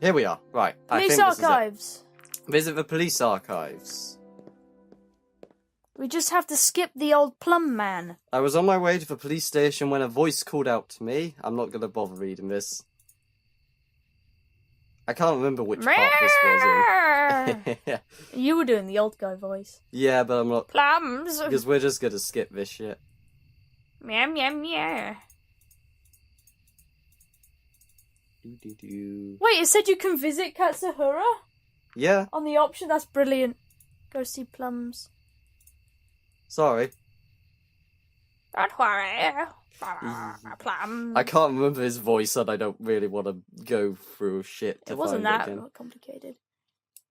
Here we are. Right. Police archives. Visit the police archives. We just have to skip the old plum man. I was on my way to the police station when a voice called out to me. I'm not going to bother reading this. I can't remember which part this was in. You were doing the old guy voice. Yeah, but I'm not. Plums. Because we're just going to skip this shit. Meow, meow, meow. Wait, it said you can visit Katsuhira? Yeah. On the option? That's brilliant. Go see plums. Sorry. Don't worry. Plums. I can't remember his voice and I don't really want to go through shit to It wasn't find that it again. complicated.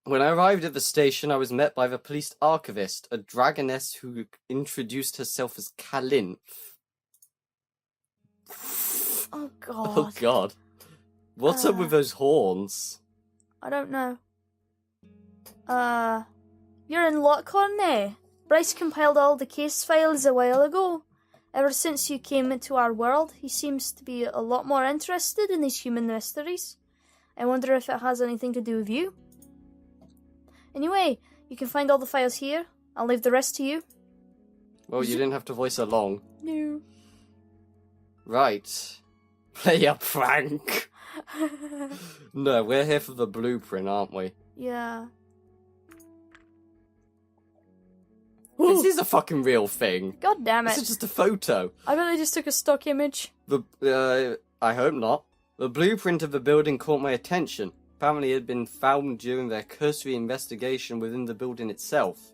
When I arrived at the station, I was met by the police archivist, a dragoness who introduced herself as Kalinth. Oh, God. Oh, God. What's up with those horns? I don't know. You're in luck on there. Bryce compiled all the case files a while ago. Ever since you came into our world, he seems to be a lot more interested in these human mysteries. I wonder if it has anything to do with you. Anyway, you can find all the files here. I'll leave the rest to you. Well, you didn't have to voice along. No. Right. Play a prank. No, we're here for the blueprint, aren't we? Yeah. This is a fucking real thing. God damn it. This is just a photo. I bet they just took a stock image. I hope not. The blueprint of the building caught my attention. Apparently it had been found during their cursory investigation within the building itself.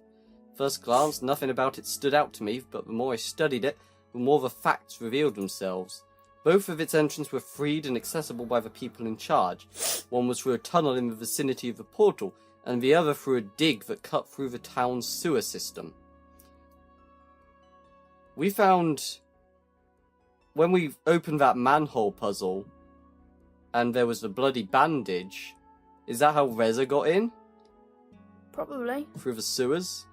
First glance, nothing about it stood out to me, but the more I studied it, the more the facts revealed themselves. Both of its entrances were freed and accessible by the people in charge. One was through a tunnel in the vicinity of the portal, and the other through a dig that cut through the town's sewer system. We found, when we opened that manhole puzzle, and there was the bloody bandage, is that how Reza got in? Probably. Through the sewers?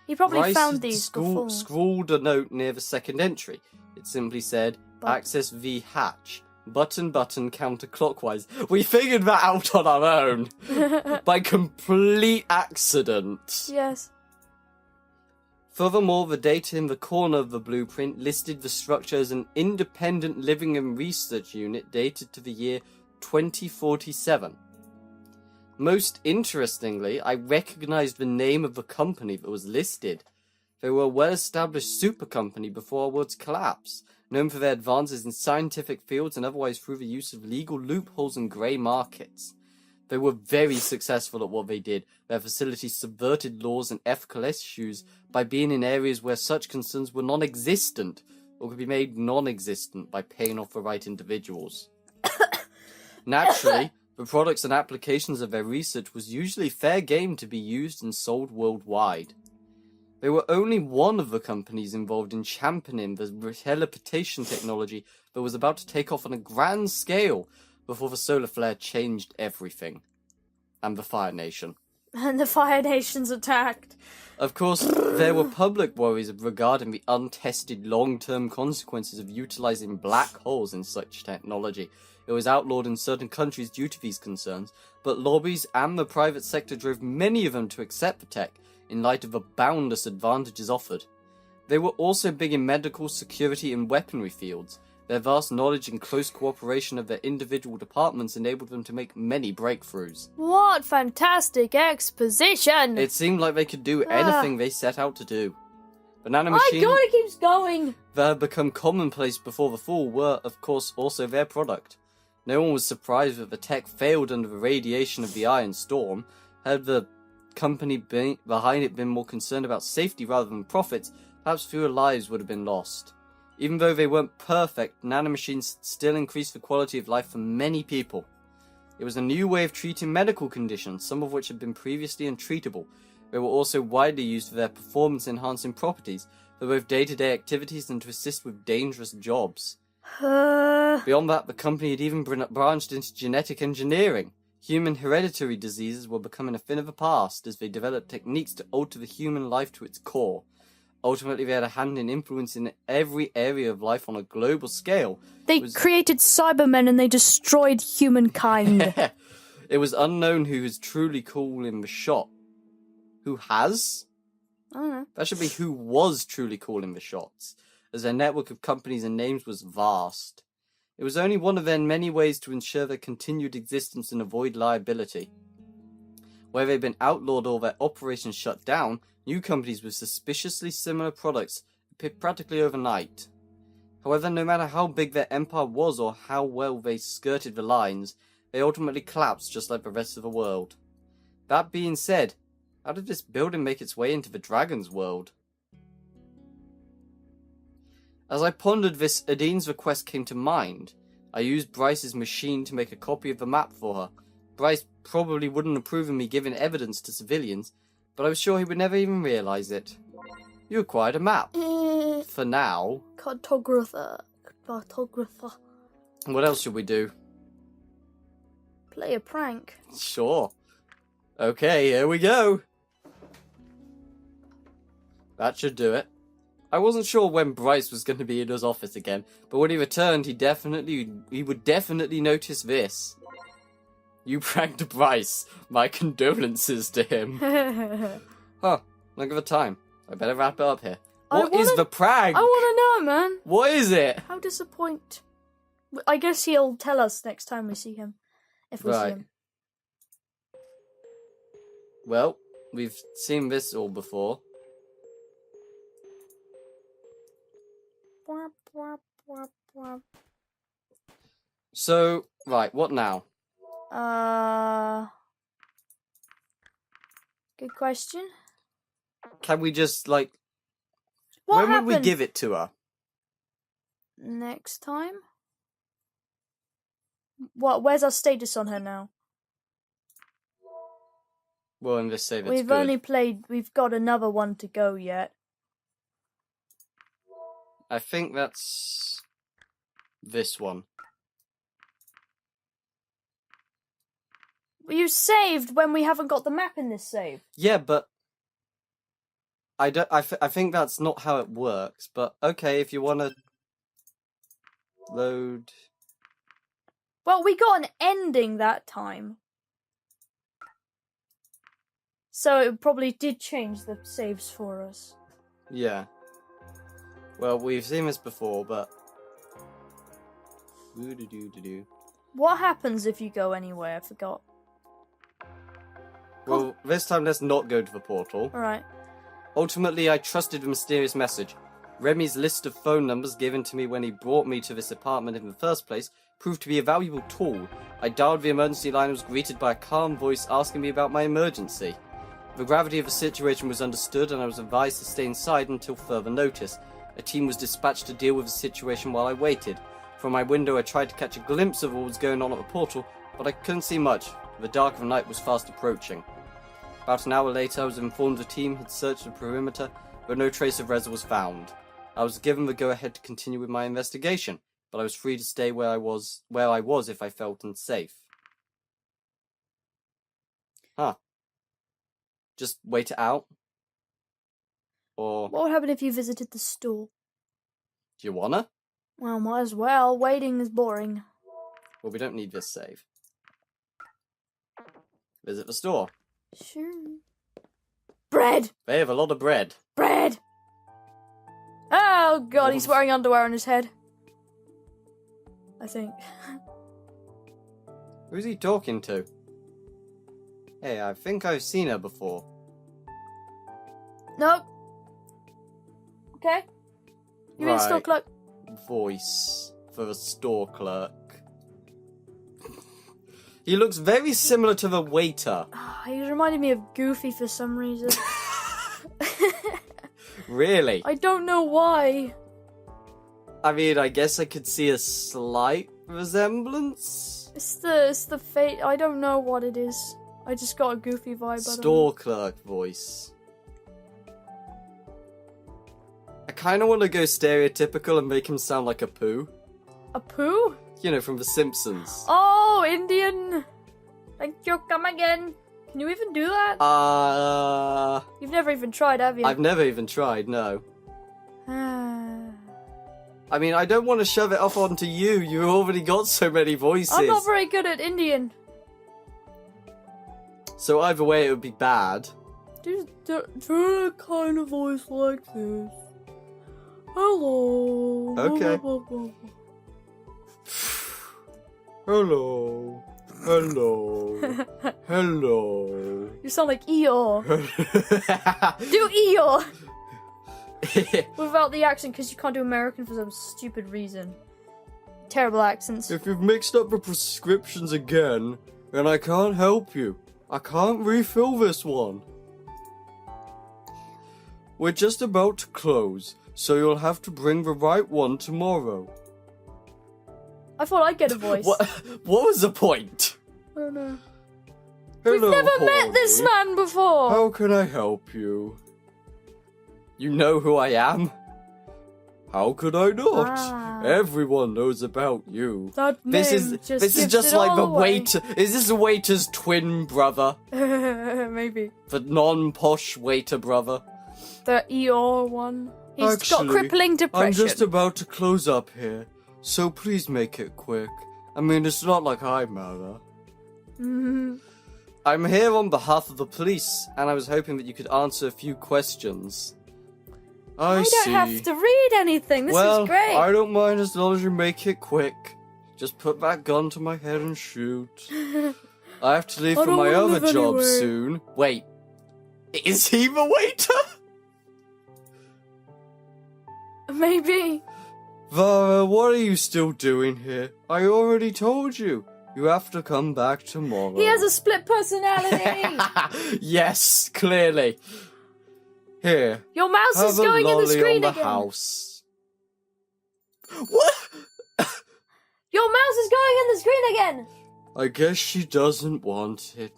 He probably Rice found these before. Scrawled a note near the second entry. It simply said, access V hatch. Button counterclockwise. We figured that out on our own. By complete accident. Yes. Furthermore, the data in the corner of the blueprint listed the structure as an independent living and research unit dated to the year 2047. Most interestingly, I recognized the name of the company that was listed. They were a well-established super company before our world's collapse, known for their advances in scientific fields and otherwise through the use of legal loopholes and grey markets. They were very successful at what they did. Their facilities subverted laws and ethical issues by being in areas where such concerns were non-existent, or could be made non-existent by paying off the right individuals. Naturally, the products and applications of their research was usually fair game to be used and sold worldwide. They were only one of the companies involved in championing the teleportation technology that was about to take off on a grand scale before the solar flare changed everything. And the Fire Nation. And the Fire Nation's attacked. Of course, there were public worries regarding the untested long-term consequences of utilizing black holes in such technology. It was outlawed in certain countries due to these concerns, but lobbies and the private sector drove many of them to accept the tech in light of the boundless advantages offered. They were also big in medical, security and weaponry fields. Their vast knowledge and close cooperation of their individual departments enabled them to make many breakthroughs. What fantastic exposition! It seemed like they could do anything they set out to do. Banana My machines god, it keeps going! that had become commonplace before the fall were, of course, also their product. No one was surprised that the tech failed under the radiation of the Iron Storm. Had the company behind it been more concerned about safety rather than profits, perhaps fewer lives would have been lost. Even though they weren't perfect, nanomachines still increased the quality of life for many people. It was a new way of treating medical conditions, some of which had been previously untreatable. They were also widely used for their performance-enhancing properties, for both day-to-day activities and to assist with dangerous jobs. Beyond that, the company had even branched into genetic engineering. Human hereditary diseases were becoming a thing of the past as they developed techniques to alter the human life to its core. Ultimately, they had a hand in influencing every area of life on a global scale. They created Cybermen and they destroyed humankind. It was unknown who was truly calling the shot. Who has? I don't know. That should be who was truly calling the shots, as their network of companies and names was vast. It was only one of their many ways to ensure their continued existence and avoid liability. Where they'd been outlawed or their operations shut down, new companies with suspiciously similar products appeared practically overnight. However, no matter how big their empire was or how well they skirted the lines, they ultimately collapsed just like the rest of the world. That being said, how did this building make its way into the dragon's world? As I pondered this, Adine's request came to mind. I used Bryce's machine to make a copy of the map for her. Bryce probably wouldn't approve of me giving evidence to civilians, but I was sure he would never even realise it. You acquired a map. For now. Cartographer. What else should we do? Play a prank. Sure. Okay, here we go. That should do it. I wasn't sure when Bryce was going to be in his office again, but when he returned, he would definitely notice this. You pranked Bryce. My condolences to him. Huh, look at the time. I better wrap it up here. What is the prank? I want to know, man. What is it? How disappoint. I guess he'll tell us next time we see him. If we see him. Well, we've seen this all before. So, right, what now? Good question. Can we just, like... What when would we give it to her? Next time? Where's our status on her now? Well, in this save, it's We've good. only played... We've got another one to go yet. I think that's... this one. You saved when we haven't got the map in this save. Yeah, but... I think that's not how it works, but okay, if you want to... load... Well, we got an ending that time. So it probably did change the saves for us. Yeah. Well, we've seen this before, but... What happens if you go anywhere? I forgot. Well, this time let's not go to the portal. Alright. Ultimately, I trusted the mysterious message. Remy's list of phone numbers given to me when he brought me to this apartment in the first place proved to be a valuable tool. I dialed the emergency line and was greeted by a calm voice asking me about my emergency. The gravity of the situation was understood and I was advised to stay inside until further notice. A team was dispatched to deal with the situation while I waited. From my window I tried to catch a glimpse of what was going on at the portal, but I couldn't see much. The dark of the night was fast approaching. About an hour later I was informed the team had searched the perimeter, but no trace of Reza was found. I was given the go-ahead to continue with my investigation, but I was free to stay where I was if I felt unsafe. Huh. Just wait it out? Or... What would happen if you visited the store? do you wanna? Well, might as well. Waiting is boring. Well, we don't need this save. Visit the store. Sure. Bread! They have a lot of bread. Bread! Oh god, he's wearing underwear on his head. I think. Who's he talking to? Hey, I think I've seen her before. Nope. Okay. You mean store clerk? Voice for a store clerk. He looks very similar to the waiter. He reminded me of Goofy for some reason. Really? I don't know why. I mean, I guess I could see a slight resemblance. It's the fate. I don't know what it is. I just got a Goofy vibe. Store clerk voice. I kind of want to go stereotypical and make him sound like a poo. A poo? You know, from The Simpsons. Oh, Indian. Thank you. Come again. Can you even do that? You've You've never even tried, have you? I've never even tried, no. I mean, I don't want to shove it off onto you. You already got so many voices. I'm not very good at Indian. So either way, it would be bad. Do a kind of voice like this. Hello. Okay. Hello. Hello. Hello. You sound like Eeyore. Do Eeyore. Without the accent, because you can't do American for some stupid reason. Terrible accents. If you've mixed up the prescriptions again, then I can't help you. I can't refill this one. We're just about to close, so you'll have to bring the right one tomorrow. I thought I'd get a voice. What was the point? I don't know. Hello, We've never Holly. met this man before. How can I help you? You know who I am? How could I not? Ah. Everyone knows about you. That name This is gives just it like all the away. waiter. Is this the waiter's twin brother? Maybe. The non-posh waiter brother? The Eeyore one. He's got Actually, crippling depression. I'm just about to close up here, so please make it quick. I mean, it's not like I matter. I'm here on behalf of the police, and I was hoping that you could answer a few questions. I don't see. have to read anything. This Well, is great. I don't mind as long as you make it quick. Just put that gun to my head and shoot. I have to leave I for don't my wanna other live job anyway. soon. Wait, is he the waiter? Maybe. Vara, what are you still doing here? I already told you. You have to come back tomorrow. He has a split personality. Yes, clearly. Here. Your mouse Have is a going in the lolly screen on the again. house. What? Your mouse is going in the screen again. I guess she doesn't want it.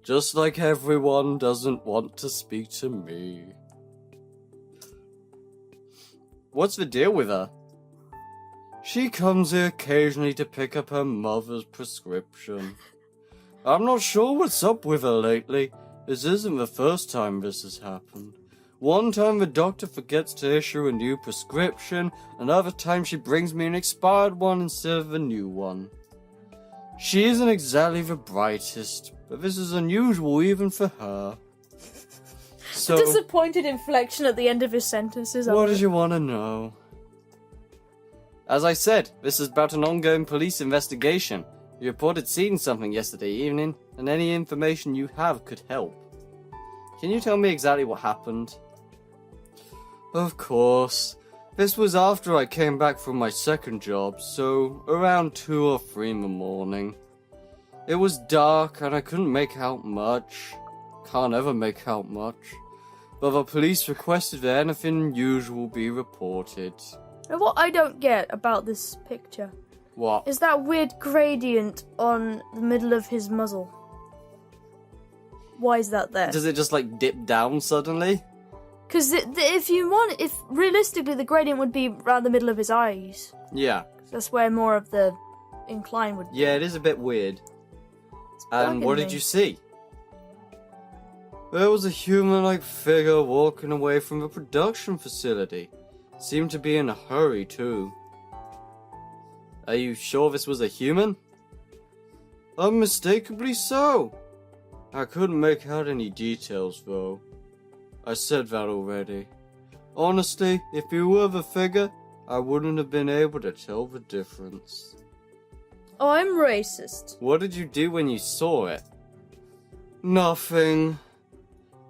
Just like everyone doesn't want to speak to me. What's the deal with her? She comes here occasionally to pick up her mother's prescription. I'm not sure what's up with her lately. This isn't the first time this has happened. One time the doctor forgets to issue a new prescription, another time she brings me an expired one instead of a new one. She isn't exactly the brightest, but this is unusual even for her. So, Disappointed inflection at the end of his sentences. what did you want to know? As I said, this is about an ongoing police investigation. You reported seeing something yesterday evening, and any information you have could help. Can you tell me exactly what happened? Of course. This was after I came back from my second job, so around 2 or 3 in the morning. It was dark and I couldn't make out much. Can't ever make out much. But the police requested that anything unusual be reported. And what I don't get about this picture What? is that weird gradient on the middle of his muzzle. Why is that there? Does it just like dip down suddenly? Because if realistically the gradient would be around the middle of his eyes. Yeah. That's where more of the incline would be. Yeah, it is a bit weird. And what did you see? There was a human-like figure walking away from the production facility. Seemed to be in a hurry, too. Are you sure this was a human? Unmistakably so. I couldn't make out any details, though. I said that already. Honestly, if you were the figure, I wouldn't have been able to tell the difference. I'm racist. What did you do when you saw it? Nothing.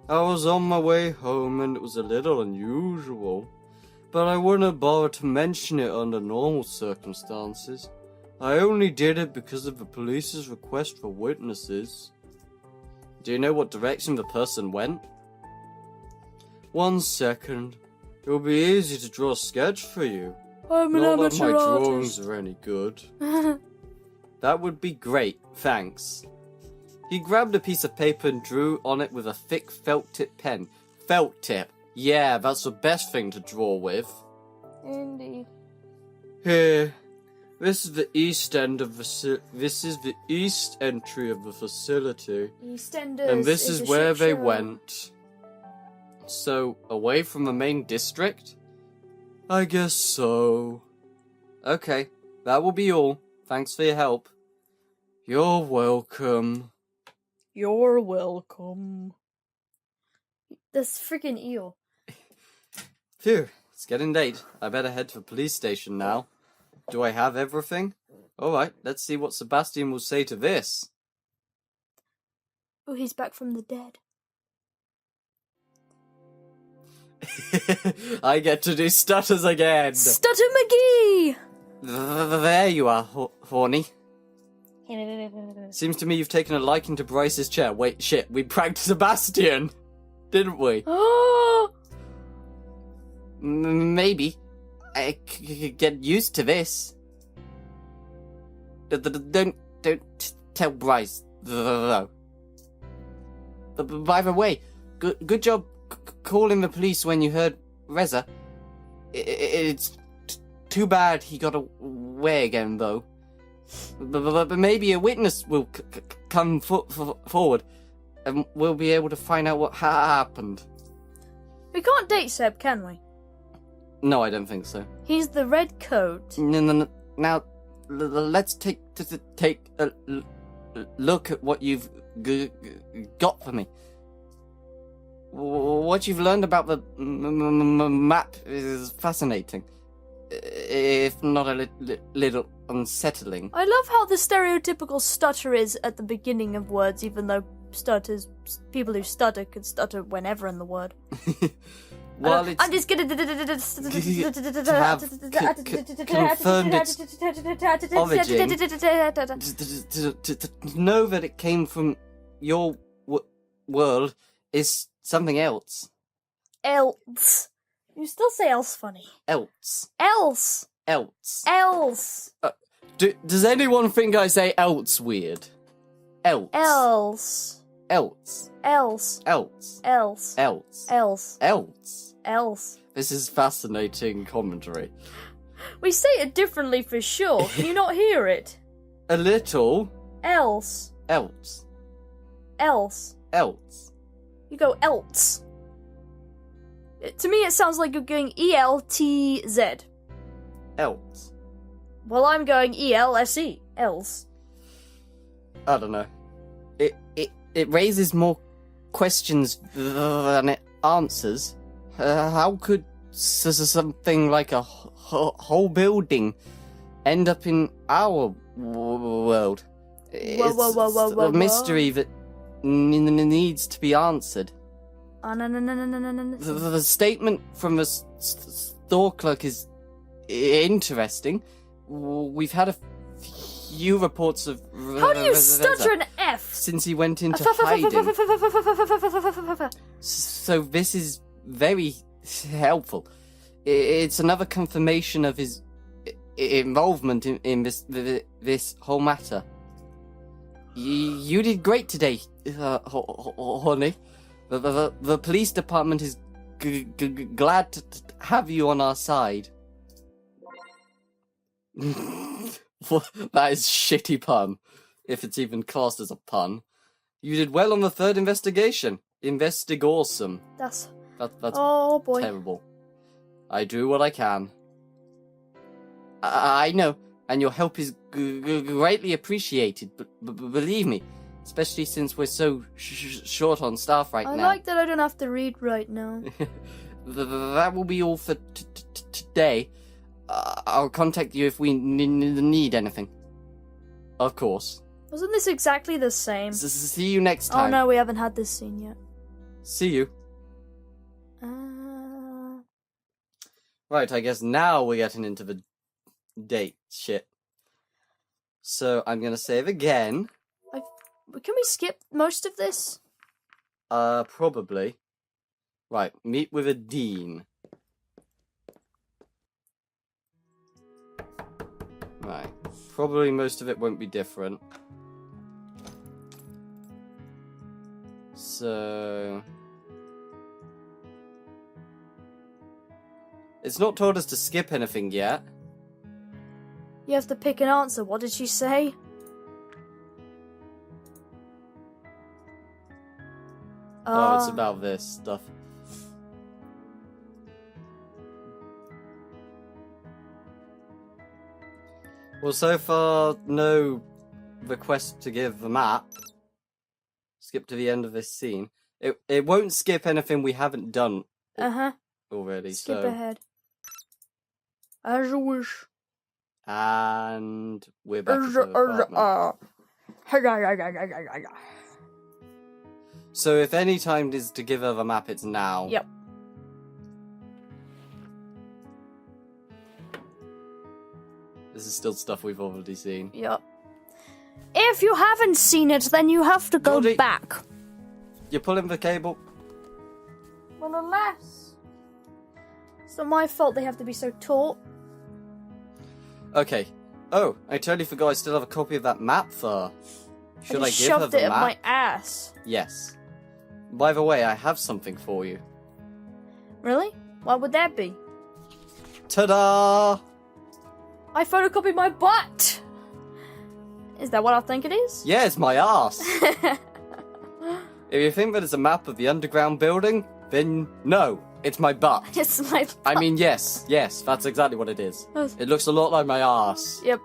I was on my way home and it was a little unusual, but I wouldn't have bothered to mention it under normal circumstances. I only did it because of the police's request for witnesses. Do you know what direction the person went? 1 second. It will be easy to draw a sketch for you. I'm an Not that my amateur drawings artist. are any good. That would be great, thanks. He grabbed a piece of paper and drew on it with a thick felt-tip pen. Felt tip. Yeah, that's the best thing to draw with. Indeed. Here. This is the east end of this is the east entry of the facility. EastEnders. And this is is a where shit they show. went. So, away from the main district? I guess so. Okay, that will be all. Thanks for your help. You're welcome. You're welcome. This freaking eel. Phew, it's getting late. I better head to the police station now. Do I have everything? Alright, let's see what Sebastian will say to this. Oh, he's back from the dead. I get to do stutters again. Stutter McGee! There you are, Horny. Seems to me you've taken a liking to Bryce's chair. Wait, shit, we pranked Sebastian, didn't we? Oh! Maybe. I could get used to this. Don't tell Bryce, though. By the way, good job calling the police when you heard Reza. It's too bad he got away again, though. But maybe a witness will come forward, and we'll be able to find out what happened. We can't date Seb, can we? No, I don't think so. He's the red coat. No. Now, let's take a look at what you've got for me. What you've learned about the map is fascinating, if not a little unsettling. I love how the stereotypical stutter is at the beginning of words, even though people who stutter could stutter whenever in the word. Well, I'm just gonna confirmed its origin. To know that it came from your world is something else. Else. You still say else funny. Else. Else. Else. Else. Does anyone think I say else weird? Else. Else. Else. Else. Else. Else. Else. Else. Else. Else. This is fascinating commentary. We say it differently for sure. Can you not hear it? A little. Else. Else. Else. Else. You go else. To me, it sounds like you're going E-L-T-Z. Else. Well, I'm going E-L-S-E. Else. I don't know. It raises more questions than it answers. How could something like a whole building end up in our world? It's a mystery that needs to be answered. No. The statement from the store clerk is interesting. We've had a few reports of... How do you stutter an F? Since he went into hiding. So this is very helpful. It's another confirmation of his involvement in this whole matter. You did great today, honey. The police department is glad to have you on our side. That is shitty pun, if it's even classed as a pun. You did well on the third investigation. Investigawesome. That's oh boy. Terrible. I do what I can. I know, and your help is greatly appreciated, but believe me, especially since we're so short on staff right now. I like that I don't have to read right now. That will be all for today. I'll contact you if we need anything. Of course. Wasn't this exactly the same? See you next time. Oh no, we haven't had this scene yet. See you. Right, I guess now we're getting into the date shit. So I'm gonna save again. Can we skip most of this? Probably. Right, meet with Adine. Right, probably most of it won't be different. So... It's not told us to skip anything yet. You have to pick an answer. What did she say? Oh, it's about this stuff. Well, so far, no request to give the map. Skip to the end of this scene. It won't skip anything we haven't done already. Skip so. ahead. As you wish. And we're back into the apartment. So if any time is to give her the map, it's now. Yep. This is still stuff we've already seen. Yep. If you haven't seen it, then you have to go Geordie, back. You're pulling the cable. Well, alas. It's not my fault they have to be so taut. Okay. Oh, I totally forgot I still have a copy of that map for. Should I give her shoved the it map? up my ass. Yes. By the way, I have something for you. Really? What would that be? Ta-da! I photocopied my butt! Is that what I think it is? Yeah, it's my ass. If you think that it's a map of the underground building, then no, it's my butt. It's my butt. I mean, yes, that's exactly what it is. It looks a lot like my ass. Yep.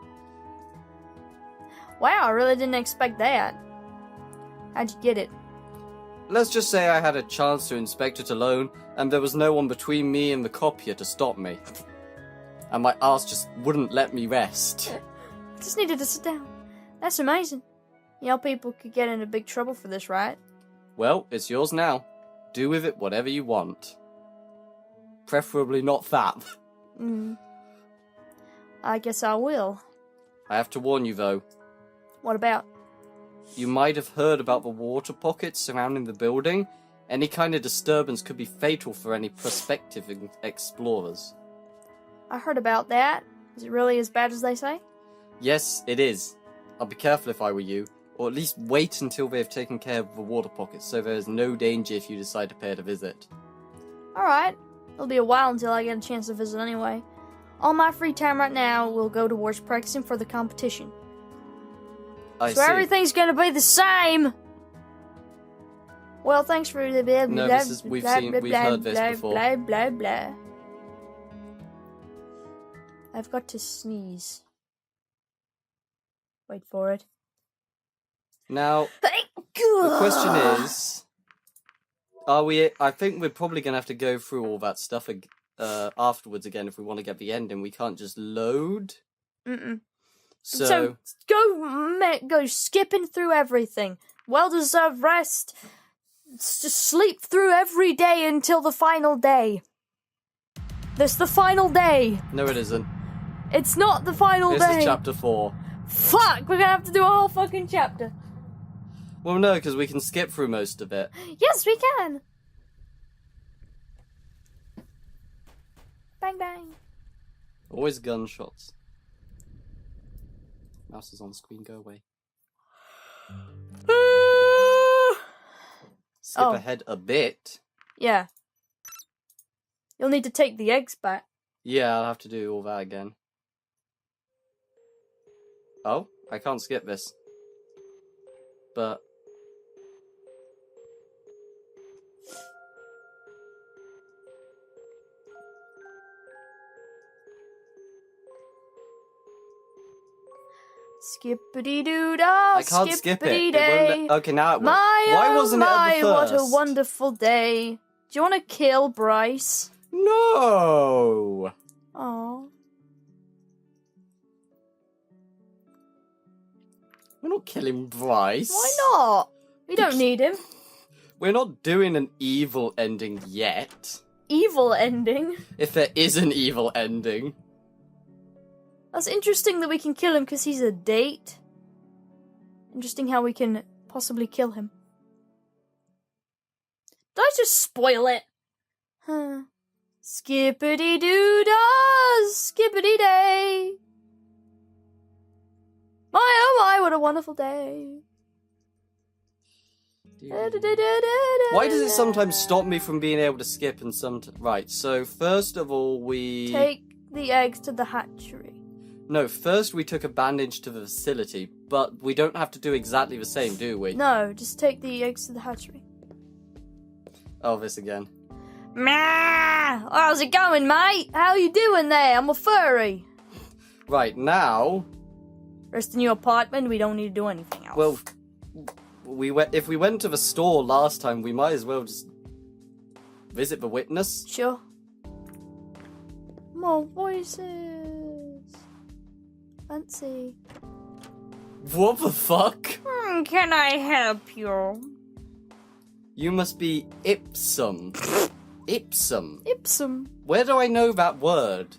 Wow, I really didn't expect that. How'd you get it? Let's just say I had a chance to inspect it alone, and there was no one between me and the copier to stop me. And my ass just wouldn't let me rest. I just needed to sit down. That's amazing. You know, people could get into big trouble for this, right? Well, it's yours now. Do with it whatever you want. Preferably not that. I guess I will. I have to warn you, though. What about? You might have heard about the water pockets surrounding the building. Any kind of disturbance could be fatal for any prospective explorers. I heard about that. Is it really as bad as they say? Yes, it is. I'll be careful if I were you, or at least wait until they have taken care of the water pockets so there is no danger if you decide to pay it a visit. Alright. It'll be a while until I get a chance to visit anyway. All my free time right now will go towards practicing for the competition. I So see. everything's gonna be the same! Well, thanks for the blah, No, blah, this is- we've blah, seen- blah, we've blah, heard this blah, before. Blah, blah, blah. I've got to sneeze. Wait for it. Now, the question is, are we? I think we're probably going to have to go through all that stuff afterwards again if we want to get the ending. We can't just load. Mm-mm. So Go skipping through everything. Well-deserved rest. Just sleep through every day until the final day. This the final day. no, it isn't. It's not the final This day. is chapter 4. Fuck, we're gonna have to do a whole fucking chapter. Well, no, because we can skip through most of it. Yes, we can. Bang, bang. Always gunshots. Mouse is on screen. Go away. Skip Oh. ahead a bit. Yeah. You'll need to take the eggs back. Yeah, I'll have to do all that again. Oh, I can't skip this. But... Skippity-doo-dah, I can't skip it. It won't let... Okay, now it will. Why wasn't it at the what first? a wonderful day. Do you want to kill Bryce? No! Oh. We're not killing Bryce. Why not? We don't need him. We're not doing an evil ending yet. Evil ending. If there is an evil ending. That's interesting that we can kill him because he's a date. Interesting how we can possibly kill him. Did I just spoil it? Huh. Skippity-doo-dah, skippity-day. My oh my, what a wonderful day. Why does it sometimes stop me from being able to skip and sometimes... Right, so first of all we... Take the eggs to the hatchery. No, first we took a bandage to the facility, but we don't have to do exactly the same, do we? No, just take the eggs to the hatchery. Oh, this again. How's it going, mate? How you doing there? I'm a furry. Right, now It's the new apartment, we don't need to do anything else. Well, if we went to the store last time, we might as well just visit the witness. Sure. More voices. Fancy. What the fuck? Can I help you? You must be Ipsum. Ipsum. Ipsum. Where do I know that word?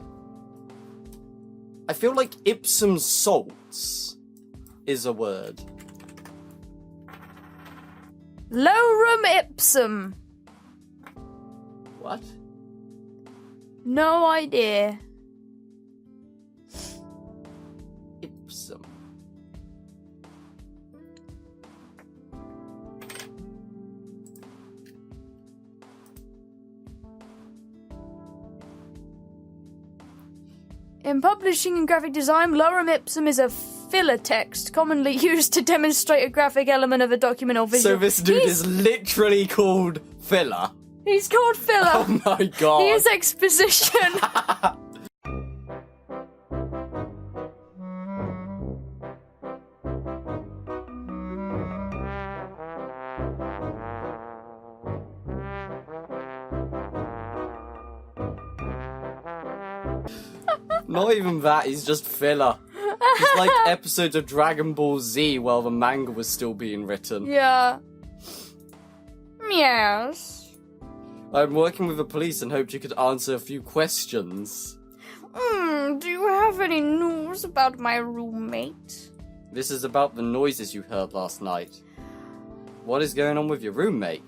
I feel like Ipsum salts is a word. Lorem ipsum. What? No idea. Ipsum. In publishing and graphic design, lorem ipsum is a filler text commonly used to demonstrate a graphic element of a document or visual. So this dude is literally called filler. He's called filler. Oh my god. He is exposition. Not even that, he's just filler. It's like episodes of Dragon Ball Z while the manga was still being written. Yeah. Yes. I'm working with the police and hoped you could answer a few questions. Do you have any news about my roommate? This is about the noises you heard last night. What is going on with your roommate?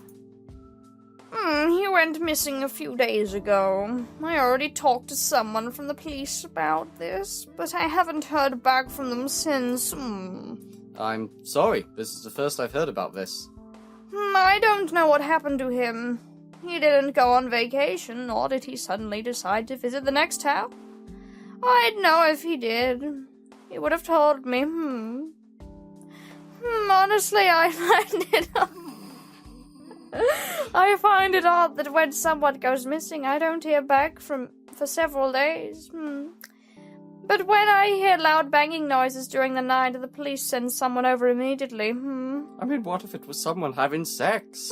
He went missing a few days ago. I already talked to someone from the police about this, but I haven't heard back from them since. I'm sorry, this is the first I've heard about this. I don't know what happened to him. He didn't go on vacation, nor did he suddenly decide to visit the next town. I'd know if he did. He would have told me. Honestly, I find it odd that when someone goes missing, I don't hear back for several days. But when I hear loud banging noises during the night, the police send someone over immediately. I mean, what if it was someone having sex?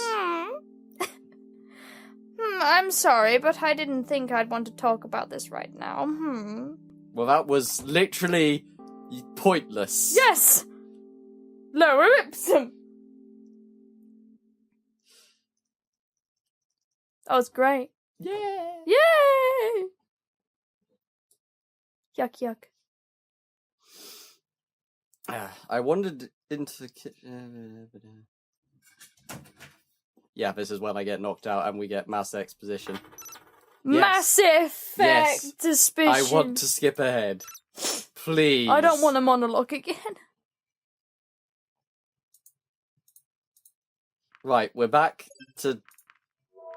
I'm sorry, but I didn't think I'd want to talk about this right now. Well, that was literally pointless. Yes! Lorem ipsum! That was great. Yeah. Yay! Yuck, yuck. I wandered into the kitchen. Yeah, this is when I get knocked out and we get mass exposition. Massive Yes. suspicion. I want to skip ahead. Please. I don't want a monologue again. Right, we're back to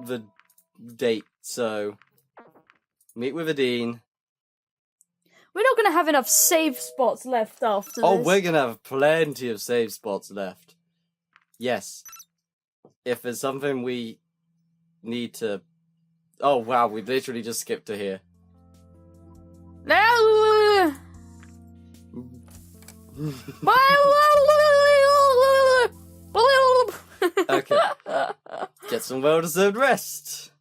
the date, so meet with Adine. We're not going to have enough save spots left after Oh, this. we're gonna have plenty of save spots left. Yes. If there's something we need to... Oh, wow, we literally just skipped to here. Okay. Get some well-deserved rest.